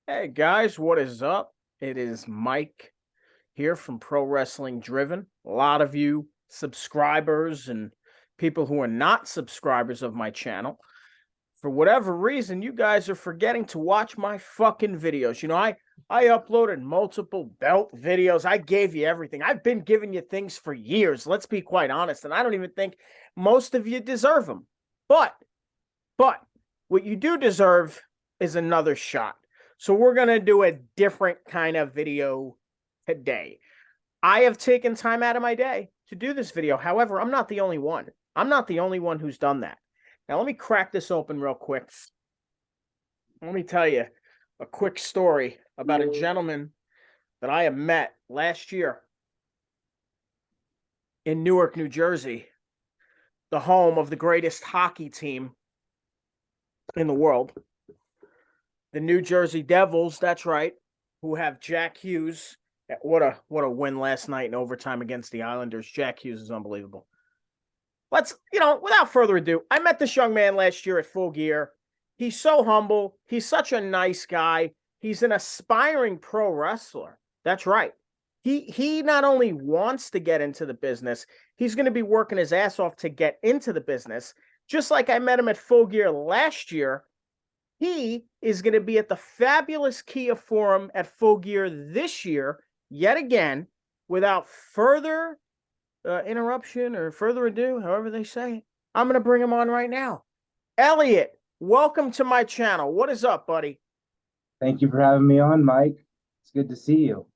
Hey guys, what is up? It is Mike here from Pro Wrestling Driven. A lot of you subscribers and people who are not subscribers of my channel, for whatever reason, you guys are forgetting to watch my fucking videos. I uploaded multiple belt videos. I gave you everything. I've been giving you things for years. Let's be quite honest, and I don't even think most of you deserve them. But what you do deserve is another shot. So we're going to do a different kind of video today. I have taken time out of my day to do this video. However, I'm not the only one. I'm not the only one who's done that. Now, let me crack this open real quick. Let me tell you a quick story about a gentleman that I have met last year in Newark, New Jersey, the home of the greatest hockey team in the world. The New Jersey Devils, that's right, who have Jack Hughes. What a win last night in overtime against the Islanders. Jack Hughes is unbelievable. Without further ado, I met this young man last year at Full Gear. He's so humble. He's such a nice guy. He's an aspiring pro wrestler. That's right. He not only wants to get into the business, he's going to be working his ass off to get into the business. Just like I met him at Full Gear last year, he is going to be at the fabulous Kia Forum at Full Gear this year, yet again, without further interruption or further ado, however they say it. I'm going to bring him on right now. Elliot, welcome to my channel. What is up, buddy? Thank you for having me on, Mike. It's good to see you.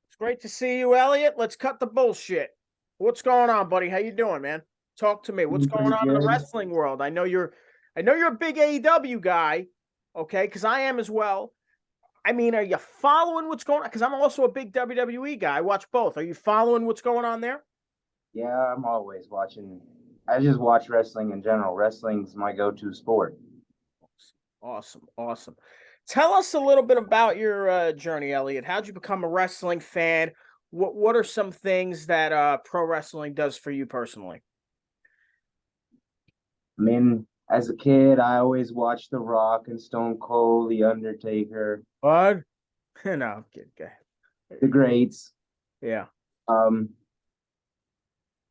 It's great to see you, Elliot. Let's cut the bullshit. What's going on, buddy? How you doing, man? Talk to me. What's Doing going pretty on in the good. wrestling world? I know you're a big AEW guy, okay? Because I am as well. I mean, are you following what's going on? Because I'm also a big WWE guy. I watch both. Are you following what's going on there? Yeah, I'm always watching. I just watch wrestling in general. Wrestling's my go-to sport. Awesome. Tell us a little bit about your journey, Elliot. How'd you become a wrestling fan? What are some things that pro wrestling does for you personally? I mean, as a kid, I always watched The Rock and Stone Cold, The Undertaker, Bud? No, kid, guy. the greats. Yeah. Um,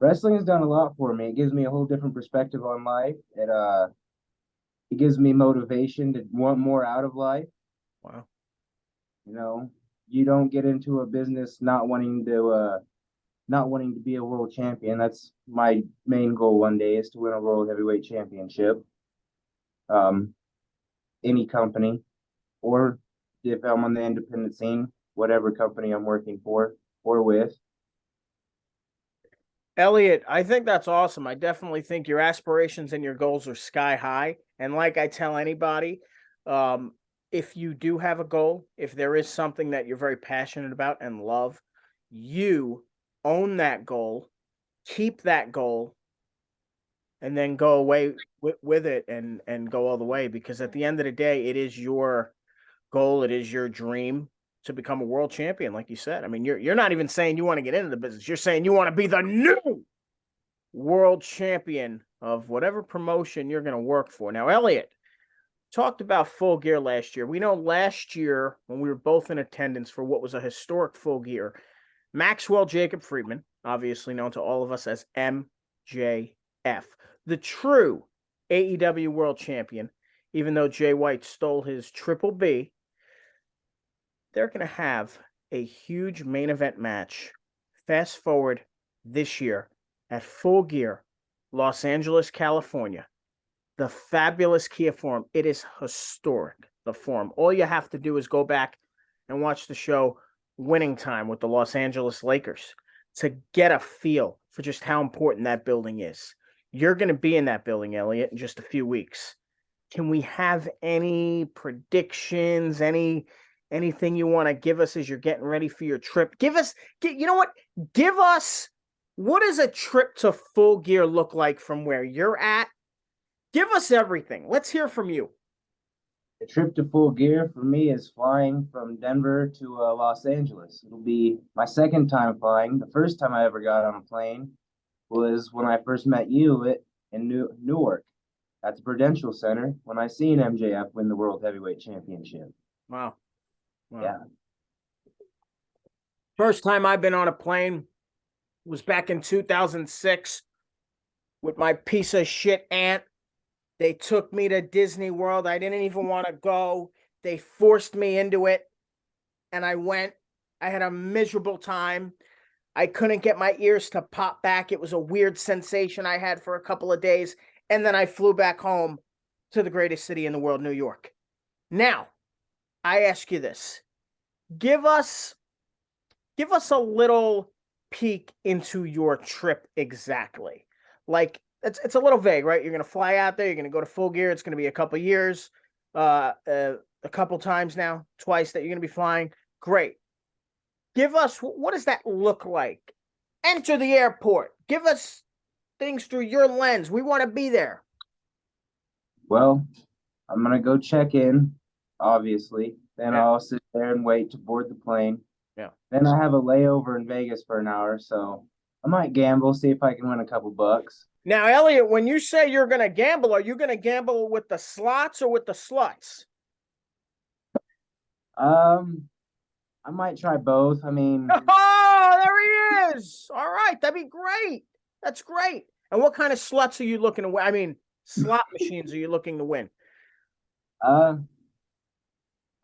Wrestling has done a lot for me. It gives me a whole different perspective on life. It gives me motivation to want more out of life. Wow. You know, you don't get into a business not wanting to be a world champion. That's my main goal one day is to win a world heavyweight championship. Um, any company, or if I'm on the independent scene, whatever company I'm working for or with. Elliot, I think that's awesome. I definitely think your aspirations and your goals are sky high. And like I tell anybody, um, if you do have a goal, if there is something that you're very passionate about and love, you own that goal, keep that goal, and then go away with it and go all the way. Because at the end of the day, it is your goal, it is your dream to become a world champion, like you said. I mean, you're not even saying you want to get into the business. You're saying you want to be the new world champion of whatever promotion you're going to work for. Now, Elliot talked about Full Gear last year. We know last year when we were both in attendance for what was a historic Full Gear, Maxwell Jacob Friedman, obviously known to all of us as MJF, the true AEW world champion, even though Jay White stole his Triple B, they're going to have a huge main event match. Fast forward this year at Full Gear, Los Angeles, California, the fabulous Kia Forum. It is historic, the Forum. All you have to do is go back and watch the show Winning Time with the Los Angeles Lakers to get a feel for just how important that building is. You're going to be in that building, Elliot, in just a few weeks. Can we have any predictions, anything you want to give us as you're getting ready for your trip? You know what? Give us, what does a trip to Full Gear look like from where you're at? Give us everything. Let's hear from you. The trip to Full Gear for me is flying from Denver to Los Angeles. It'll be my second time flying. The first time I ever got on a plane was when I first met you in Newark at the Prudential Center when I seen MJF win the World Heavyweight Championship. Wow. Wow. Yeah. First time I've been on a plane was back in 2006 with my piece of shit aunt. They took me to Disney World. I didn't even want to go. They forced me into it, and I went. I had a miserable time. I couldn't get my ears to pop back. It was a weird sensation I had for a couple of days. And then I flew back home to the greatest city in the world, New York. Now, I ask you this. Give us a little peek into your trip exactly. Like it's a little vague, right? You're gonna fly out there, you're gonna go to Full Gear, it's gonna be a couple years, a couple times now, twice that you're gonna be flying. Great. Give us what does that look like? Enter the airport. Give us things through your lens. We want to be there. Well, I'm gonna go check in, obviously. Then Yeah. I'll sit there and wait to board the plane. Yeah. Then I have a layover in Vegas for an hour, so I might gamble, see if I can win a couple bucks. Now, Elliot, when you say you're going to gamble, are you going to gamble with the slots or with the sluts? I might try both. I mean, Oh, there he is. All right, that'd be great. That's great. And what kind of sluts are you looking to win? I mean, slot machines are you looking to win?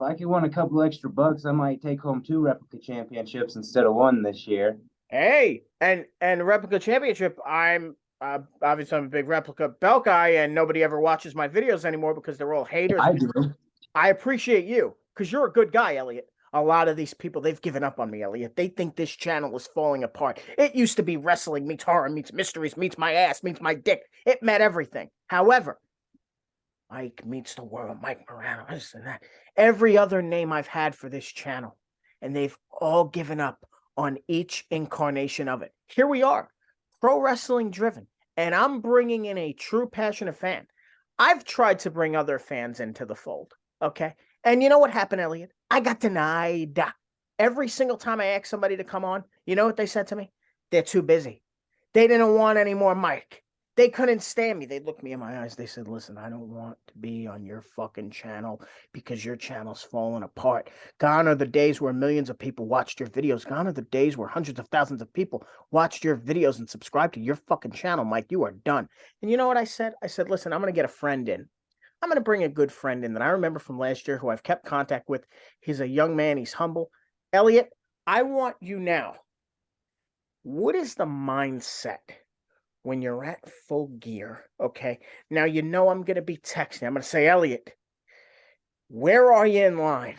if I can win a couple extra bucks, I might take home 2 replica championships instead of 1 this year. Hey, and replica championship. I'm obviously I'm a big replica belt guy, and nobody ever watches my videos anymore because they're all haters. I do. I appreciate you because you're a good guy, Elliot. A lot of these people, they've given up on me, Elliot. They think this channel is falling apart. It used to be wrestling meets horror, meets mysteries, meets my ass, meets my dick. It met everything. However, Mike meets the world, Mike Morano, this and that. Every other name I've had for this channel, and they've all given up on each incarnation of it. Here we are, pro wrestling driven, and I'm bringing in a true passionate fan. I've tried to bring other fans into the fold, okay? And you know what happened, Elliot? I got denied. Every single time I asked somebody to come on, you know what they said to me? They're too busy. They didn't want any more Mike. They couldn't stand me. They looked me in my eyes. They said, listen, I don't want to be on your fucking channel because your channel's falling apart. Gone are the days where millions of people watched your videos. Gone are the days where hundreds of thousands of people watched your videos and subscribed to your fucking channel, Mike. You are done. And you know what I said? I said, listen, I'm going to get a friend in. I'm going to bring a good friend in that I remember from last year who I've kept contact with. He's a young man. He's humble. Elliot, I want you now. What is the mindset when you're at Full Gear? Okay. Now, you know, I'm going to be texting. I'm going to say, Elliot, where are you in line?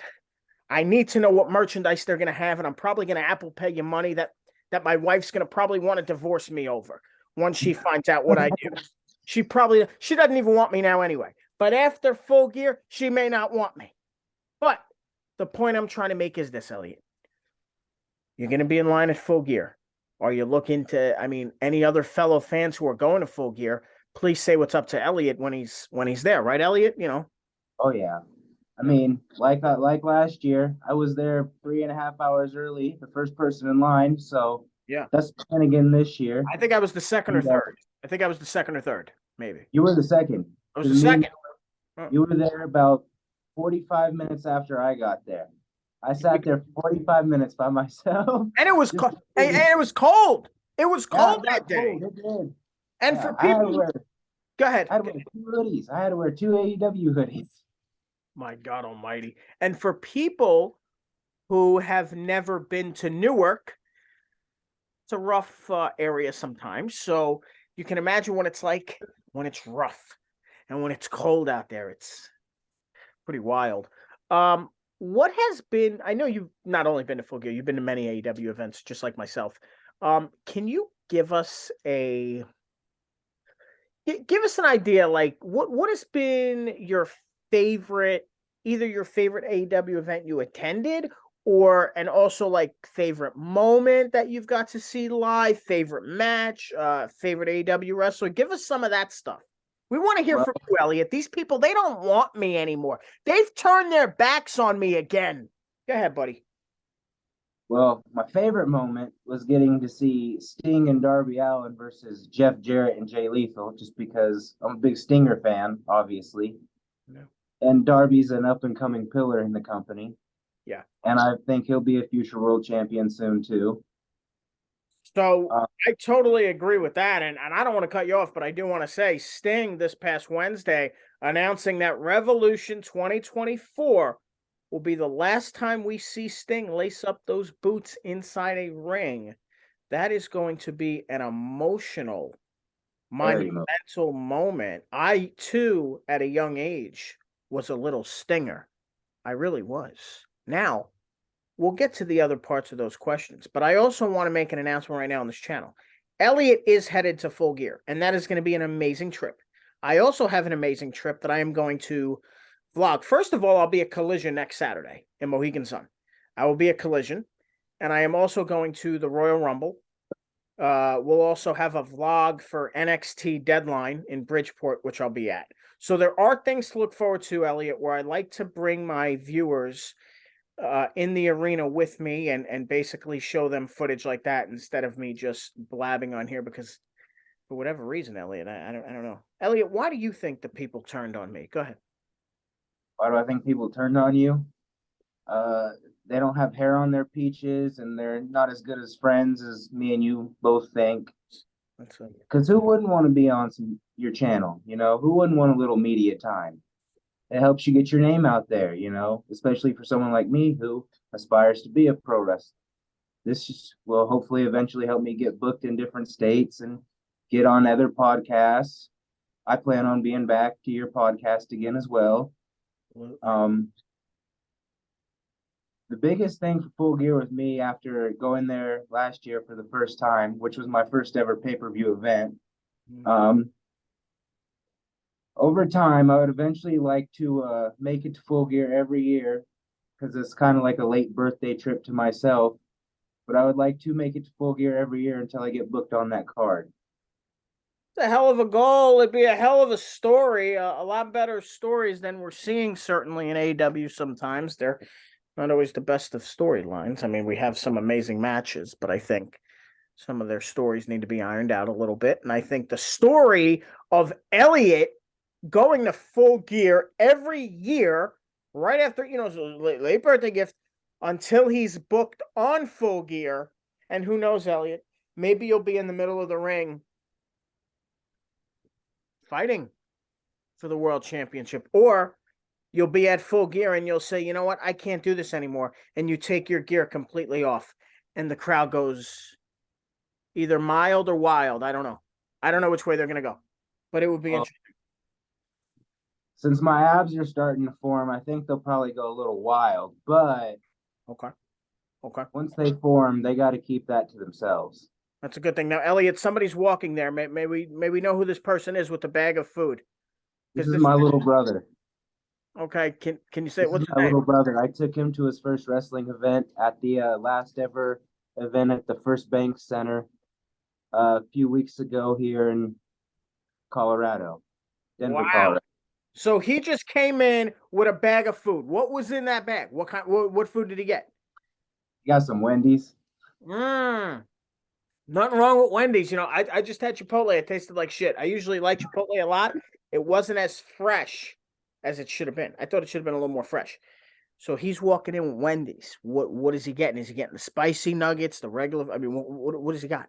I need to know what merchandise they're going to have. And I'm probably going to Apple Pay you money that my wife's going to probably want to divorce me over once she finds out what I do. She doesn't even want me now anyway. But after Full Gear, she may not want me. But the point I'm trying to make is this, Elliot. You're going to be in line at Full Gear. Are you looking to, I mean, any other fellow fans who are going to Full Gear, please say what's up to Elliot when he's there, right, Elliot? You know. Oh yeah. I mean, like last year, I was there 3.5 hours early, the first person in line. So yeah, that's the plan again this year. I think I was the second or third. I think I was the second or third, maybe. You were the second. I was the second. You were there about 45 minutes after I got there. I sat there 45 minutes by myself. And it was cold. And it was cold. It was cold that day. It did. And for people, go ahead. I had to wear 2 hoodies. I had to wear 2 AEW hoodies. My God Almighty! And for people who have never been to Newark, it's a rough area sometimes. So you can imagine what it's like when it's rough and when it's cold out there. It's pretty wild. What has been, I know you've not only been to Full Gear, you've been to many AEW events, just like myself. Can you give us an idea, like what has been your favorite, either your favorite AEW event you attended, and also like favorite moment that you've got to see live, favorite match, favorite AEW wrestler? Give us some of that stuff. We want to hear from you, Elliot. These people, they don't want me anymore. They've turned their backs on me again. Go ahead, buddy. Well, my favorite moment was getting to see Sting and Darby Allin versus Jeff Jarrett and Jay Lethal, just because I'm a big Stinger fan, obviously. Yeah. And Darby's an up-and-coming pillar in the company. Yeah. And I think he'll be a future world champion soon too. So Uh, I totally agree with that. And I don't want to cut you off, but I do want to say Sting this past Wednesday announcing that Revolution 2024 will be the last time we see Sting lace up those boots inside a ring. That is going to be an emotional, very much. monumental moment. I too, at a young age, was a little Stinger. I really was. Now, we'll get to the other parts of those questions, but I also want to make an announcement right now on this channel. Elliot is headed to Full Gear, and that is going to be an amazing trip. I also have an amazing trip that I am going to vlog. First of all, I'll be at Collision next Saturday in Mohegan Sun. I will be at Collision, and I am also going to the Royal Rumble. We'll also have a vlog for NXT Deadline in Bridgeport, which I'll be at. So there are things to look forward to, Elliot, where I like to bring my viewers in the arena with me and basically show them footage like that instead of me just blabbing on here because for whatever reason, Elliot, I don't know. Elliot, why do you think the people turned on me? Go ahead. Why do I think people turned on you? Uh, they don't have hair on their peaches, and they're not as good as friends as me and you both think. That's Because who wouldn't want to be on your channel? You know, who wouldn't want a little media time? It helps you get your name out there, you know, especially for someone like me who aspires to be a pro wrestler. This will hopefully eventually help me get booked in different states and get on other podcasts. I plan on being back to your podcast again as well. Um, the biggest thing for Full Gear with me after going there last year for the first time, which was my first ever pay-per-view event, over time, I would eventually like to make it to Full Gear every year because it's kind of like a late birthday trip to myself. But I would like to make it to Full Gear every year until I get booked on that card. It's a hell of a goal. It'd be a hell of a story. A lot better stories than we're seeing, certainly in AEW sometimes. They're not always the best of storylines. I mean, we have some amazing matches, but I think some of their stories need to be ironed out a little bit. And I think the story of Elliot going to Full Gear every year, right after, late birthday gift, until he's booked on Full Gear. And who knows, Elliot? Maybe you'll be in the middle of the ring fighting for the world championship, or you'll be at Full Gear and you'll say, you know what, I can't do this anymore, and you take your gear completely off and the crowd goes either mild or wild. I don't know which way they're going to go, but it would be Well, interesting. since my abs are starting to form, I think they'll probably go a little wild. But Okay once they form, they got to keep that to themselves. That's a good thing. Now, Elliot, somebody's walking there. May we know who this person is with the bag of food? This is my little brother. Okay, can you say This what's is his my name? little brother. I took him to his first wrestling event at the last ever event at the First Bank Center a few weeks ago here in Colorado, Denver, Wow. Colorado. So he just came in with a bag of food. What was in that bag? What food did he get? You got some Wendy's. Nothing wrong with Wendy's. I just had Chipotle. It tasted like shit. I usually like Chipotle a lot. It wasn't as fresh as it should have been. I thought it should have been a little more fresh. So he's walking in with Wendy's. What is he getting? Is he getting the spicy nuggets, the regular? I mean, what does he got?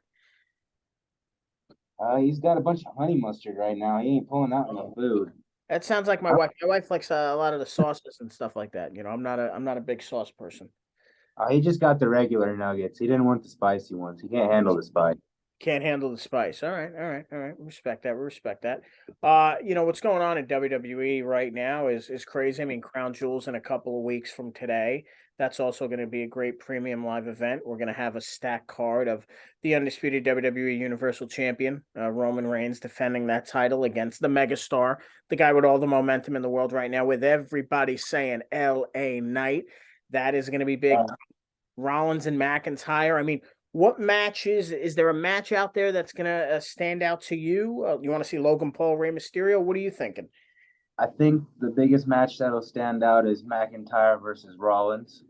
He's got a bunch of honey mustard right now. He ain't pulling out enough food. That sounds like my wife. My wife likes a lot of the sauces and stuff like that. I'm not a big sauce person. He just got the regular nuggets. He didn't want the spicy ones. He can't handle the spice. Can't handle the spice. All right. Respect that. We respect that. What's going on in WWE right now is crazy. I mean, Crown Jewels in a couple of weeks from today. That's also going to be a great premium live event. We're going to have a stacked card of the undisputed WWE Universal Champion, Roman Reigns, defending that title against the megastar, the guy with all the momentum in the world right now, with everybody saying LA Knight. That is going to be big. Rollins and McIntyre. I mean, what matches is there a match out there that's gonna stand out to you? You want to see Logan Paul, Rey Mysterio? What are you thinking? I think the biggest match that'll stand out is McIntyre versus Rollins.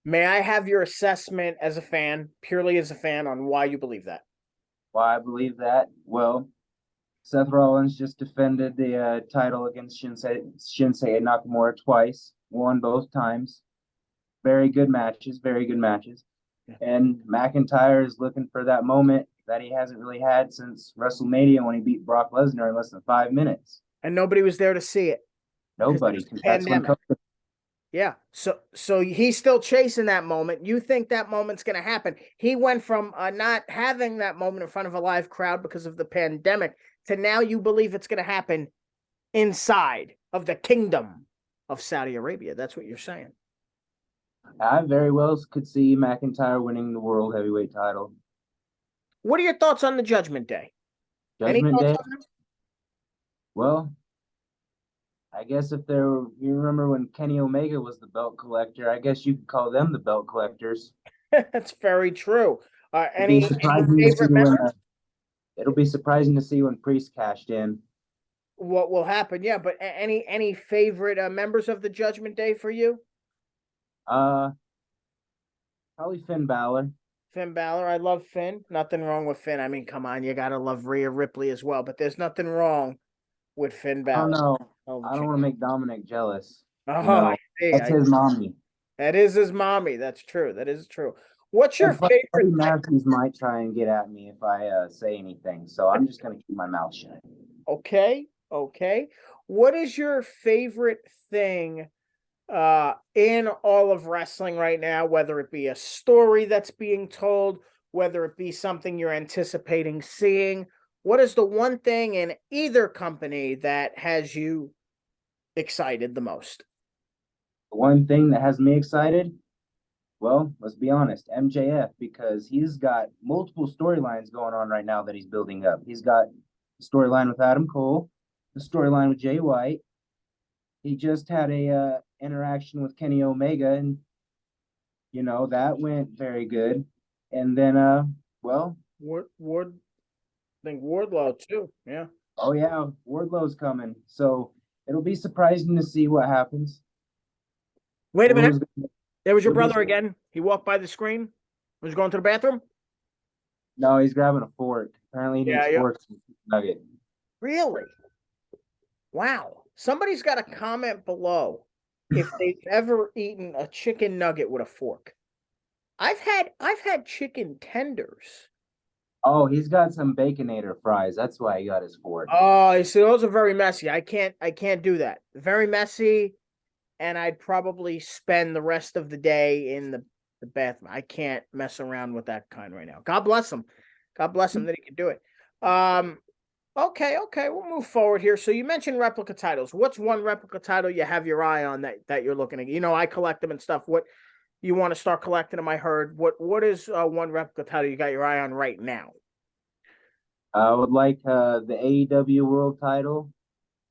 May I have your assessment as a fan, purely as a fan, on why you believe that? Why I believe that? Well, Seth Rollins just defended the title against Shinsuke Nakamura twice, won both times. very good matches, very good matches. Yeah. And McIntyre is looking for that moment that he hasn't really had since WrestleMania when he beat Brock Lesnar in less than 5 minutes. And nobody was there to see it because there Nobody, was a because that's when pandemic. Yeah. So he's still chasing that moment. You think that moment's going to happen. He went from not having that moment in front of a live crowd because of the pandemic to now you believe it's going to happen inside of the kingdom of Saudi Arabia. That's what you're saying. I very well could see McIntyre winning the World Heavyweight title. What are your thoughts on the Judgment Day? Any Judgment thoughts Day, on this? well, I guess if there were, you remember when Kenny Omega was the belt collector, I guess you could call them the belt collectors. That's very true. It'd be Any surprising to see favorite when, members? it'll be surprising to see when Priest cashed in. What will happen? Yeah, but any favorite members of the Judgment Day for you? Uh, Probably Finn Balor. Finn Balor. I love Finn. Nothing wrong with Finn. I mean, come on, you gotta love Rhea Ripley as well. But there's nothing wrong with Finn I don't Balor. know. Oh, I don't want to make Dominic jealous. oh, You know, I see. that's his mommy. That is his mommy. That's true. That is true. What's your And Buddy favorite? Matthews might try and get at me if I say anything, so I'm just gonna keep my mouth shut. Okay, okay. What is your favorite thing in all of wrestling right now, whether it be a story that's being told, whether it be something you're anticipating seeing? What is the one thing in either company that has you excited the most? The one thing that has me excited, well, let's be honest, MJF, because he's got multiple storylines going on right now that he's building up. He's got the storyline with Adam Cole, the storyline with Jay White. He just had a interaction with Kenny Omega, and that went very good. And then, well, Ward, I think Wardlow too. Yeah. oh yeah, Wardlow's coming, so it'll be surprising to see what happens. Wait a minute. Who's- There was your it'll be- brother again. He walked by the screen. Was going to the bathroom. No, he's grabbing a fork. Apparently, he Yeah, needs yeah. forks and nugget. Really? Wow. Somebody's got to comment below if they've ever eaten a chicken nugget with a fork. I've had chicken tenders. Oh, he's got some Baconator fries. That's why he got his fork. Oh, you see, those are very messy. I can't do that. Very messy, and I'd probably spend the rest of the day in the bathroom. I can't mess around with that kind right now. God bless him. God bless him that he can do it. Okay, we'll move forward here. So you mentioned replica titles. What's one replica title you have your eye on that you're looking at? You know, I collect them and stuff. What you want to start collecting them? I heard. What is one replica title you got your eye on right now? I would like the AEW World Title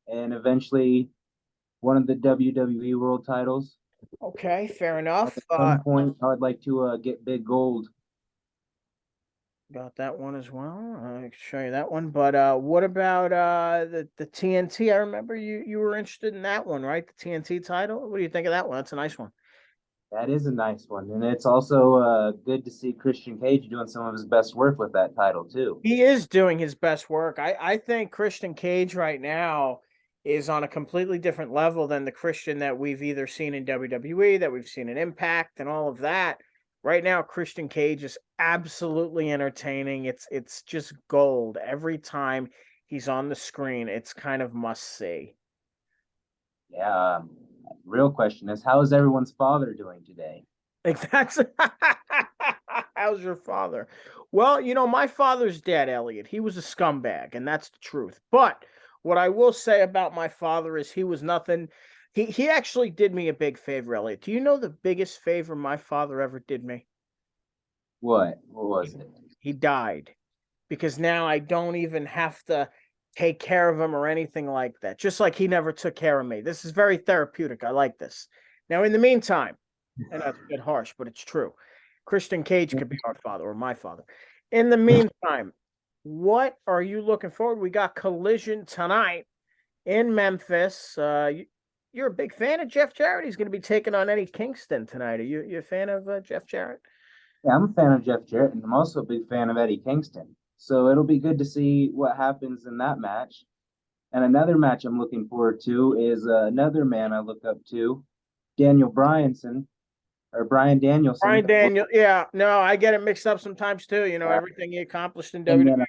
and eventually one of the WWE World Titles. Okay, fair enough. At some point, I would like to get Big Gold. Got that one as well. I can show you that one. But what about the TNT? I remember you were interested in that one, right? The TNT title. What do you think of that one? That's a nice one. That is a nice one, and it's also good to see Christian Cage doing some of his best work with that title too. He is doing his best work. I think Christian Cage right now is on a completely different level than the Christian that we've either seen in WWE, that we've seen in Impact, and all of that. Right now, Christian Cage is absolutely entertaining. It's just gold every time he's on the screen. It's kind of must see. Yeah. Real question is, how is everyone's father doing today? Like that's how's your father? Well, you know, my father's dead, Elliot. He was a scumbag, and that's the truth. But what I will say about my father is he was nothing. He actually did me a big favor, Elliot. Do you know the biggest favor my father ever did me? What? What was it? He died. Because now I don't even have to take care of him or anything like that. Just like he never took care of me. This is very therapeutic. I like this. Now, in the meantime, and that's a bit harsh, but it's true. Christian Cage could be our father or my father. In the meantime, what are you looking forward? We got Collision tonight in Memphis. You're a big fan of Jeff Jarrett. He's going to be taking on Eddie Kingston tonight. Are you a fan of Jeff Jarrett? Yeah, I'm a fan of Jeff Jarrett, and I'm also a big fan of Eddie Kingston. So it'll be good to see what happens in that match. And another match I'm looking forward to is another man I look up to, Daniel Bryanson, or Brian Danielson. Brian Daniel, yeah, no, I get it mixed up sometimes too. You know, Yeah. everything he accomplished in And WWE.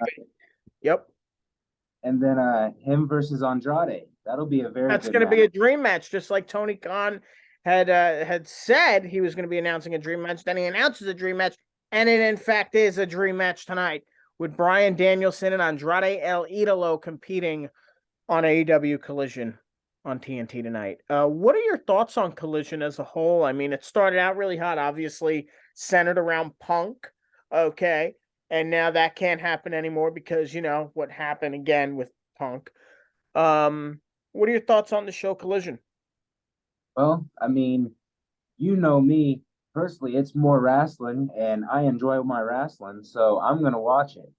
Yep. then him versus Andrade. That'll be a very That's good going to match. be a dream match, just like Tony Khan had said he was going to be announcing a dream match. Then he announces a dream match, and it in fact is a dream match tonight with Brian Danielson and Andrade El Idolo competing on AEW Collision on TNT tonight. What are your thoughts on Collision as a whole? I mean, it started out really hot, obviously centered around Punk, okay, and now that can't happen anymore because you know what happened again with Punk. What are your thoughts on the show Collision? Well, I mean, you know me personally, it's more wrestling, and I enjoy my wrestling, so I'm gonna watch it.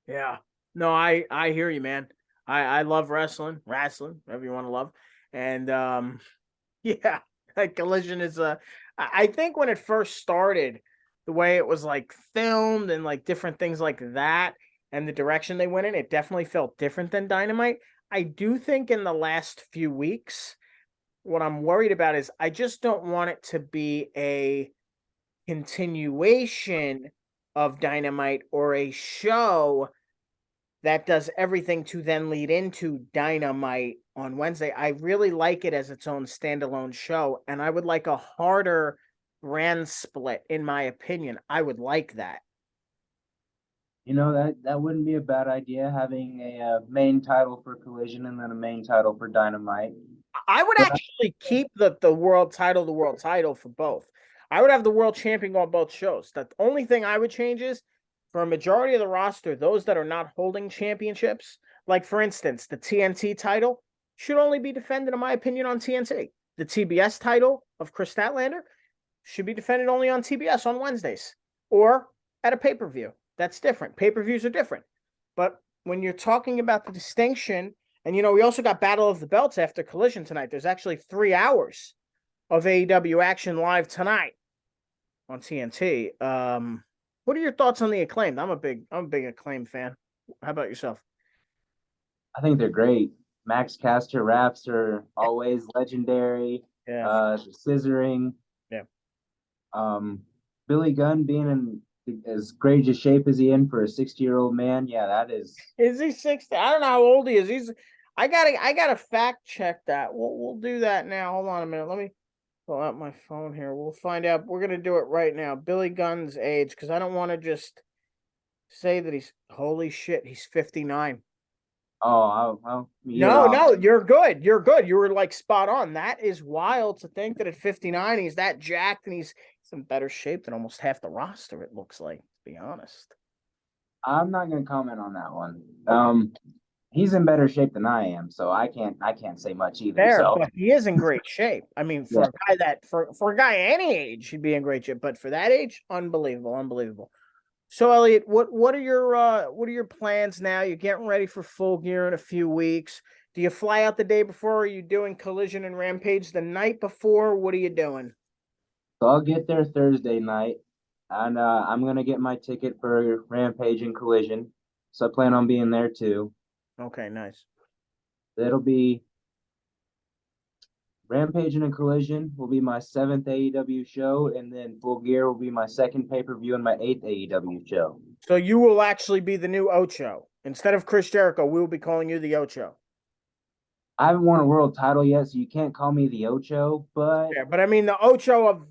Yeah. No, I hear you, man. I love wrestling, whatever you want to love. And yeah, like Collision is I think when it first started, the way it was like filmed and like different things like that and the direction they went in, it definitely felt different than Dynamite. I do think in the last few weeks, what I'm worried about is I just don't want it to be a continuation of Dynamite or a show that does everything to then lead into Dynamite on Wednesday. I really like it as its own standalone show, and I would like a harder brand split, in my opinion. I would like that. You know that wouldn't be a bad idea, having a main title for Collision and then a main title for Dynamite. I would But actually keep the world title for both. I would have the world champion on both shows. The only thing I would change is for a majority of the roster, those that are not holding championships, like for instance, the TNT title should only be defended, in my opinion, on TNT. The TBS title of Chris Statlander should be defended only on TBS on Wednesdays or at a pay-per-view. That's different. Pay-per-views are different. But when you're talking about the distinction, and you know, we also got Battle of the Belts after Collision tonight. There's actually 3 hours of AEW action live tonight on TNT. What are your thoughts on the Acclaimed? I'm a big Acclaim fan. How about yourself? I think they're great. Max Caster raps are always legendary. Yeah, The scissoring, yeah. Billy Gunn being in as great a shape as he in for a 60-year-old man. Yeah, that is. Is he 60? I don't know how old he is. I gotta fact check that. We'll do that now. Hold on a minute. Let me pull out my phone here. We'll find out. We're gonna do it right now. Billy Gunn's age, because I don't want to just say that he's holy shit, he's 59. Oh, well, you're No, off. no, you're good. You're good. You were like spot on. That is wild to think that at 59 he's that jacked and he's in better shape than almost half the roster, it looks like, to be honest. I'm not gonna comment on that one. He's in better shape than I am, so I can't say much either. Fair, So but he is in great shape. I mean, for yeah, a guy that for a guy any age, he'd be in great shape. But for that age, unbelievable, unbelievable. So Elliot, what are your plans now? You're getting ready for Full Gear in a few weeks. Do you fly out the day before? Or are you doing Collision and Rampage the night before? What are you doing? so I'll get there Thursday night, and I'm gonna get my ticket for Rampage and Collision. So I plan on being there too. Okay, nice. It'll be Rampage and a Collision will be my seventh AEW show, and then Full Gear will be my second pay-per-view and my eighth AEW show. So you will actually be the new Ocho. Instead of Chris Jericho, we will be calling you the Ocho. I haven't won a world title yet, so you can't call me the Ocho, but Yeah, but I mean the Ocho of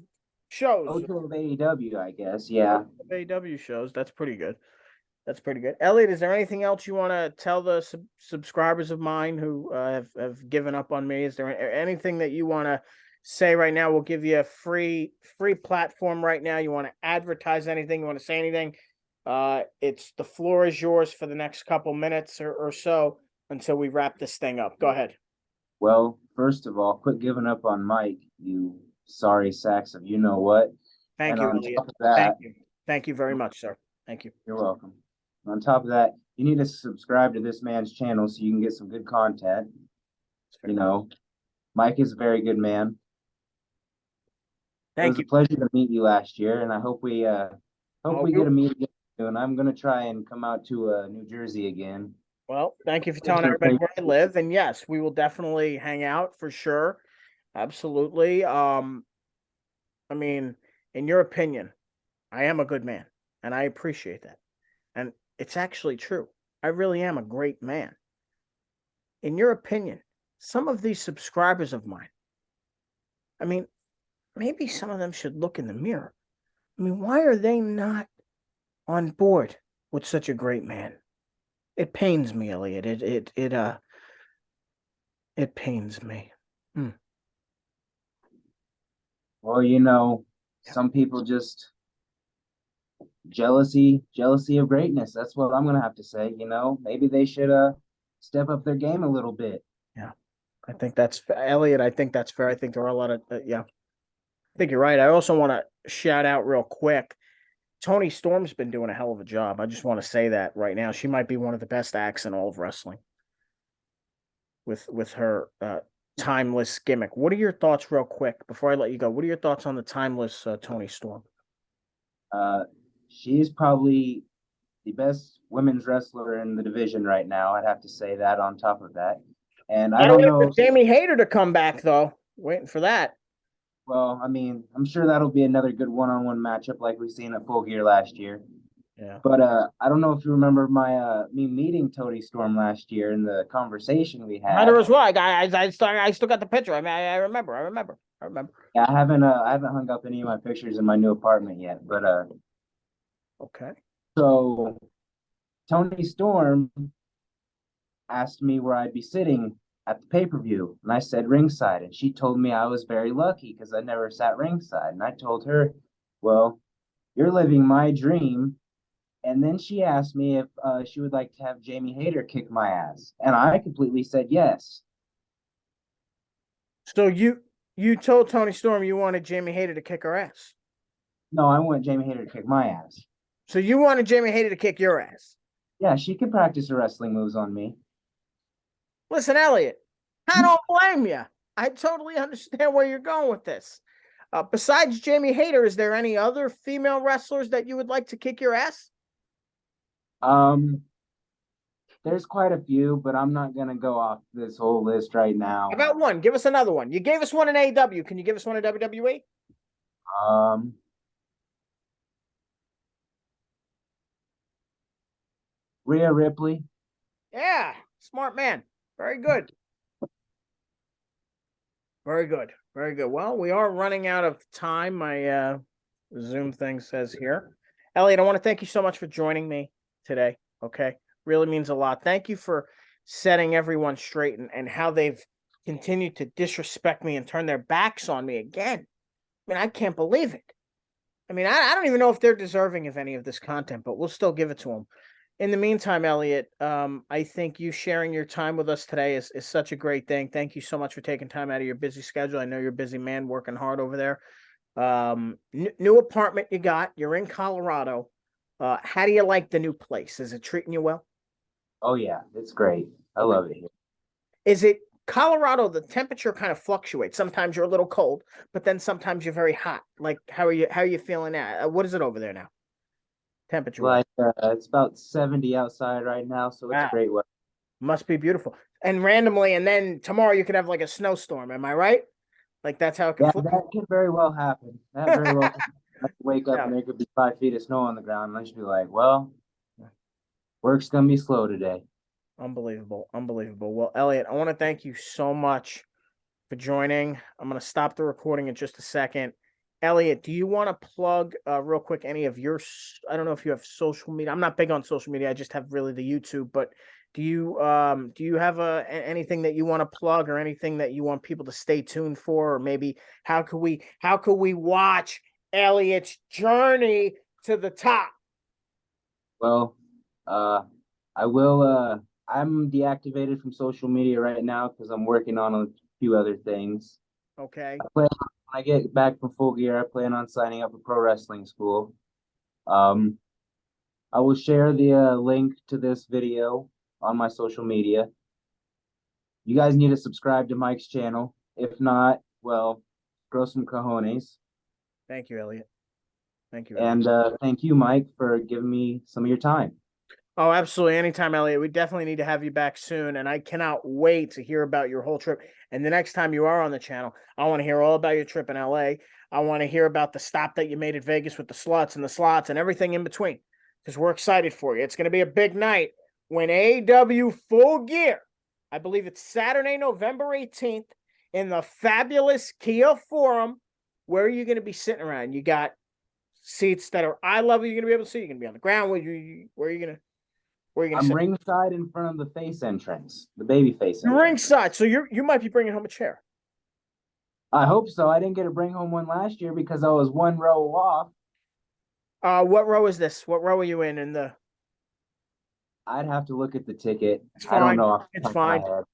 shows, Ocho of AEW, I guess. Yeah. of AW shows. That's pretty good. That's pretty good. Elliot, is there anything else you want to tell the subscribers of mine who have given up on me? Is there anything that you want to say right now? We'll give you a free platform right now. You want to advertise anything? You want to say anything? It's the floor is yours for the next couple minutes or so until we wrap this thing up. Go ahead. Well, first of all, quit giving up on Mike, you sorry sacks of you know what. Thank And you, on Elliot. top of that, Thank you. Thank you very much, sir. Thank you. you're welcome. On top of that, you need to subscribe to this man's channel so you can get some good content. You know, Mike is a very good man. It Thank was you. a pleasure to meet you last year, and I hope we get to meet again soon. I'm gonna try and come out to New Jersey again. Well, thank you for telling everybody where I live. And yes, we will definitely hang out for sure. Absolutely. I mean, in your opinion, I am a good man, and I appreciate that. And it's actually true. I really am a great man. In your opinion, some of these subscribers of mine, I mean, maybe some of them should look in the mirror. I mean, why are they not on board with such a great man? It pains me, Elliot. It pains me. Hmm. Well, some people just jealousy of greatness. That's what I'm gonna have to say. Maybe they should step up their game a little bit. Yeah, I think that's Elliot. I think that's fair. I think there are a lot of yeah. I think you're right. I also want to shout out real quick. Tony Storm's been doing a hell of a job. I just want to say that right now. She might be one of the best acts in all of wrestling with her timeless gimmick. What are your thoughts, real quick, before I let you go? What are your thoughts on the timeless Tony Storm? She's probably the best women's wrestler in the division right now. I'd have to say that on top of that. And I Gotta don't wait know. for Jamie Hayter to come back, though. Waiting for that. Well, I mean, I'm sure that'll be another good one-on-one matchup like we've seen at Full Gear last year. Yeah. But I don't know if you remember me meeting Tony Storm last year and the conversation we Might had. as well. I still got the picture. I mean, I remember. Yeah, I haven't hung up any of my pictures in my new apartment yet. But Okay. so Tony Storm asked me where I'd be sitting at the pay-per-view, and I said ringside, and she told me I was very lucky because I never sat ringside, and I told her, well, you're living my dream. And then she asked me if she would like to have Jamie Hayter kick my ass, and I completely said yes. So you told Tony Storm you wanted Jamie Hayter to kick her ass. No, I want Jamie Hayter to kick my ass. So you wanted Jamie Hayter to kick your ass. Yeah, she can practice her wrestling moves on me. Listen, Elliot, I don't blame you. I totally understand where you're going with this. Besides Jamie Hayter, is there any other female wrestlers that you would like to kick your ass? Um, there's quite a few, but I'm not gonna go off this whole list right now. How about one? Give us another one. You gave us one in AEW. Can you give us one in WWE? Um, Rhea Ripley. Yeah, smart man. Very good. Very good. Very good. Well, we are running out of time. My Zoom thing says here. Elliot, I want to thank you so much for joining me today. Okay. Really means a lot. Thank you for setting everyone straight and how they've continued to disrespect me and turn their backs on me again. I mean, I can't believe it. I mean, I don't even know if they're deserving of any of this content, but we'll still give it to them. In the meantime, Elliot, I think you sharing your time with us today is such a great thing. Thank you so much for taking time out of your busy schedule. I know you're a busy man working hard over there. New apartment you got. You're in Colorado. How do you like the new place? Is it treating you well? Oh yeah, it's great. I love it here. Is it Colorado? The temperature kind of fluctuates. Sometimes you're a little cold, but then sometimes you're very hot. Like how are you feeling now? What is it over there now? Temperature? Like it's about 70 outside right now, so it's Wow. great weather. Must be beautiful. And randomly, and then tomorrow you could have like a snowstorm. Am I right? Like that's how it can Yeah, flip. that could very well happen. That very well could I could wake up Yeah. and there could be 5 feet of snow on the ground, and I should be like, well, work's gonna be slow today. Unbelievable. Unbelievable. Well, Elliot, I want to thank you so much for joining. I'm going to stop the recording in just a second. Elliot, do you want to plug real quick any of your, I don't know if you have social media. I'm not big on social media. I just have really the YouTube, but do you have anything that you want to plug or anything that you want people to stay tuned for, or maybe how could we watch Elliot's journey to the top? Well, I will. I'm deactivated from social media right now because I'm working on a few other things. Okay. When I get back from Full Gear, I plan on signing up for pro wrestling school. Um, I will share the link to this video on my social media. You guys need to subscribe to Mike's channel. If not, well, grow some cojones. Thank you, Elliot. Thank you. And thank you, Mike, for giving me some of your time. Oh, absolutely. Anytime, Elliot. We definitely need to have you back soon. And I cannot wait to hear about your whole trip. And the next time you are on the channel, I want to hear all about your trip in LA. I want to hear about the stop that you made at Vegas with the sluts and the slots and everything in between. Because we're excited for you. It's going to be a big night when AW Full Gear, I believe it's Saturday, November 18th, in the fabulous Kia Forum. Where are you going to be sitting around? You got seats that are eye level you're going to be able to see. You're going to be on the ground. Where are you going to? Where are you gonna I'm sit? ringside in front of the face entrance, the baby face You're entrance. ringside, so you might be bringing home a chair. I hope so. I didn't get to bring home one last year because I was one row off. What row is this? What row are you in the? I'd have to look at the ticket. It's I don't fine. know off the It's top of my fine. head.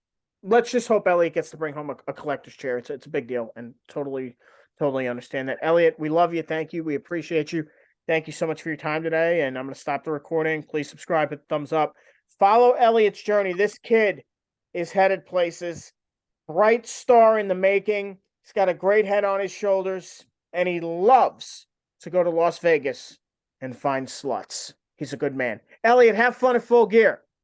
Let's just hope Elliot gets to bring home a collector's chair. It's a big deal, and totally understand that. Elliot, we love you. Thank you. We appreciate you. Thank you so much for your time today. And I'm going to stop the recording. Please subscribe, hit the thumbs up. Follow Elliot's journey. This kid is headed places. Bright star in the making. He's got a great head on his shoulders, and he loves to go to Las Vegas and find sluts. He's a good man. Elliot, have fun at Full Gear.